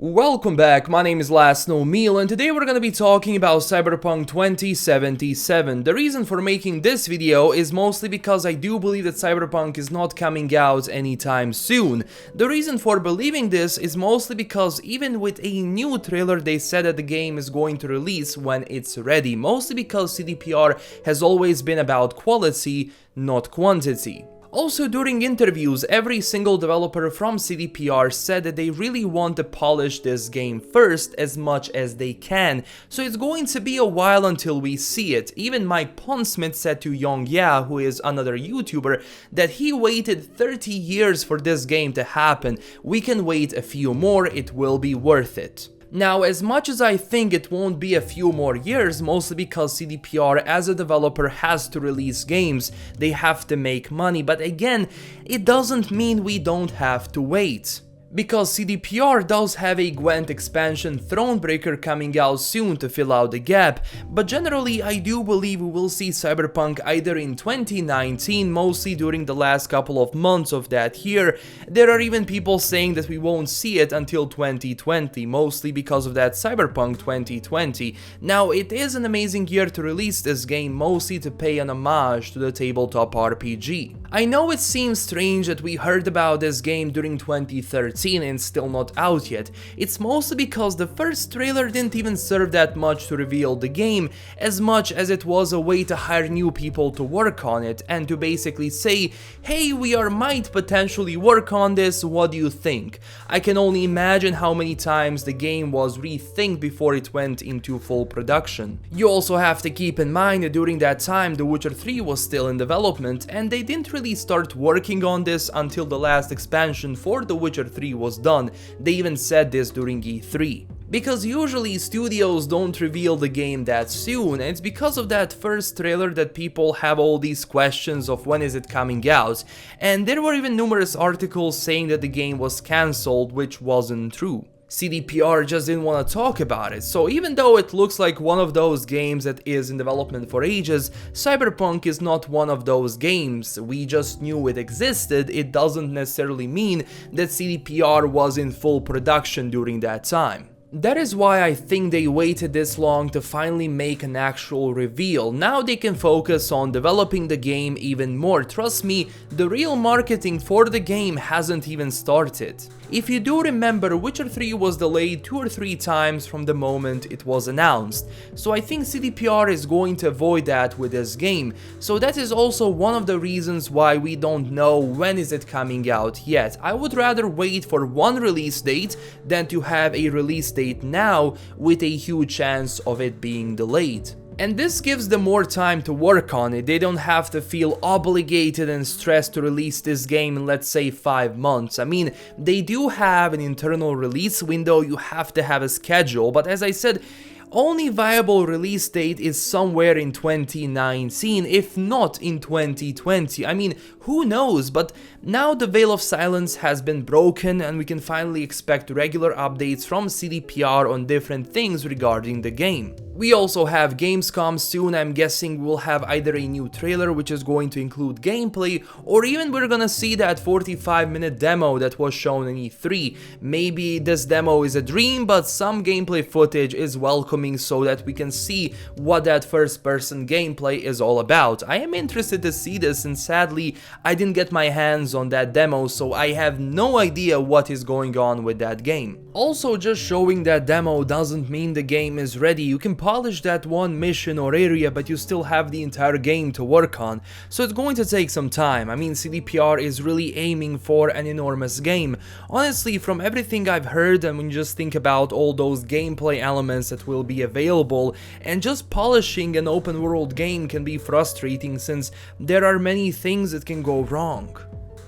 Welcome back, my name is LastKnownMeal and today we're gonna be talking about Cyberpunk 2077. The reason for making this video is mostly because I do believe that Cyberpunk is not coming out anytime soon. The reason for believing this is mostly because even with a new trailer they said that the game is going to release when it's ready, mostly because CDPR has always been about quality, not quantity. Also, during interviews, every single developer from CDPR said that they really want to polish this game first as much as they can, so it's going to be a while until we see it. Even Mike Pondsmith said to Young Ya, who is another YouTuber, that he waited 30 years for this game to happen. We can wait a few more, it will be worth it. Now, as much as I think it won't be a few more years, mostly because CDPR as a developer has to release games, they have to make money, but again, it doesn't mean we don't have to wait. Because CDPR does have a Gwent expansion Thronebreaker coming out soon to fill out the gap, but generally I do believe we will see Cyberpunk either in 2019, mostly during the last couple of months of that year. There are even people saying that we won't see it until 2020, mostly because of that Cyberpunk 2020. Now, it is an amazing year to release this game, mostly to pay an homage to the tabletop RPG. I know it seems strange that we heard about this game during 2013 and still not out yet. It's mostly because the first trailer didn't even serve that much to reveal the game, as much as it was a way to hire new people to work on it and to basically say, hey, might potentially work on this, what do you think? I can only imagine how many times the game was rethinked before it went into full production. You also have to keep in mind that during that time The Witcher 3 was still in development and they didn't really start working on this until the last expansion for The Witcher 3 was done. They even said this during E3. Because usually studios don't reveal the game that soon, and it's because of that first trailer that people have all these questions of when is it coming out, and there were even numerous articles saying that the game was cancelled, which wasn't true. CDPR just didn't want to talk about it, so even though it looks like one of those games that is in development for ages, Cyberpunk is not one of those games. We just knew it existed. It doesn't necessarily mean that CDPR was in full production during that time. That is why I think they waited this long to finally make an actual reveal. Now they can focus on developing the game even more. Trust me, the real marketing for the game hasn't even started. If you do remember, Witcher 3 was delayed 2 or 3 times from the moment it was announced, so I think CDPR is going to avoid that with this game. So that is also one of the reasons why we don't know when is it coming out yet. I would rather wait for one release date than to have a release date now with a huge chance of it being delayed. And this gives them more time to work on it. They don't have to feel obligated and stressed to release this game in, let's say, 5 months. I mean, they do have an internal release window, you have to have a schedule, but as I said, only viable release date is somewhere in 2019, if not in 2020. I mean, who knows, but now the veil of silence has been broken and we can finally expect regular updates from CDPR on different things regarding the game. We also have Gamescom soon. I'm guessing we'll have either a new trailer which is going to include gameplay, or even we're gonna see that 45-minute demo that was shown in E3. Maybe this demo is a dream, but some gameplay footage is welcoming so that we can see what that first-person gameplay is all about. I am interested to see this, and sadly I didn't get my hands on that demo, so I have no idea what is going on with that game. Also, just showing that demo doesn't mean the game is ready. You can polish that one mission or area, but you still have the entire game to work on, so it's going to take some time. I mean, CDPR is really aiming for an enormous game. Honestly, from everything I've heard, and when you just think about all those gameplay elements that will be available, and just polishing an open world game can be frustrating since there are many things that can go wrong.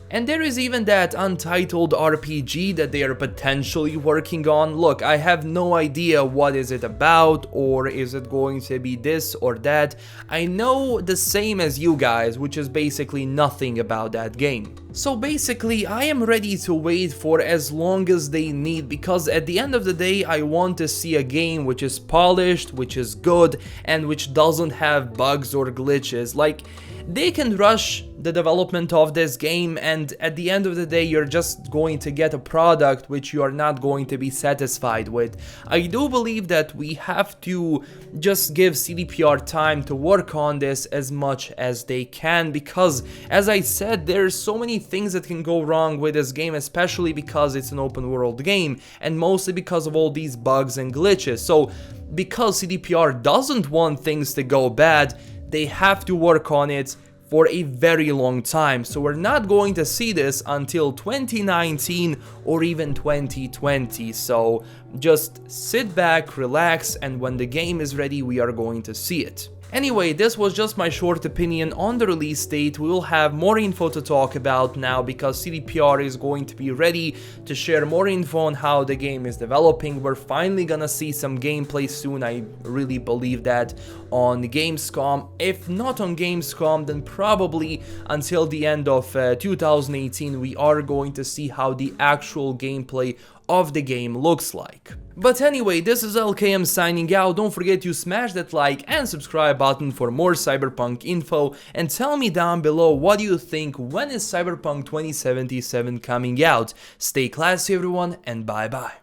And there is even that untitled RPG that they are potentially working on. Look, I have no idea what is it about, or is it going to be this or that. I know the same as you guys, which is basically nothing about that game. So basically, I am ready to wait for as long as they need, because at the end of the day, I want to see a game which is polished, which is good, and which doesn't have bugs or glitches. Like, they can rush the development of this game, and at the end of the day you're just going to get a product which you are not going to be satisfied with. I do believe that we have to just give CDPR time to work on this as much as they can, because as I said, there's so many things that can go wrong with this game, especially because it's an open world game and mostly because of all these bugs and glitches. So because CDPR doesn't want things to go bad, they have to work on it for a very long time. So we're not going to see this until 2019 or even 2020. So just sit back, relax, and when the game is ready, we are going to see it. Anyway, this was just my short opinion on the release date. We will have more info to talk about now because CDPR is going to be ready to share more info on how the game is developing. We're finally gonna see some gameplay soon. I really believe that on Gamescom. If not on Gamescom, then probably until the end of 2018 we are going to see how the actual gameplay of the game looks like. But anyway, this is LKM signing out. Don't forget to smash that like and subscribe button for more Cyberpunk info, and tell me down below what you think. When is Cyberpunk 2077 coming out? Stay classy everyone, and bye bye.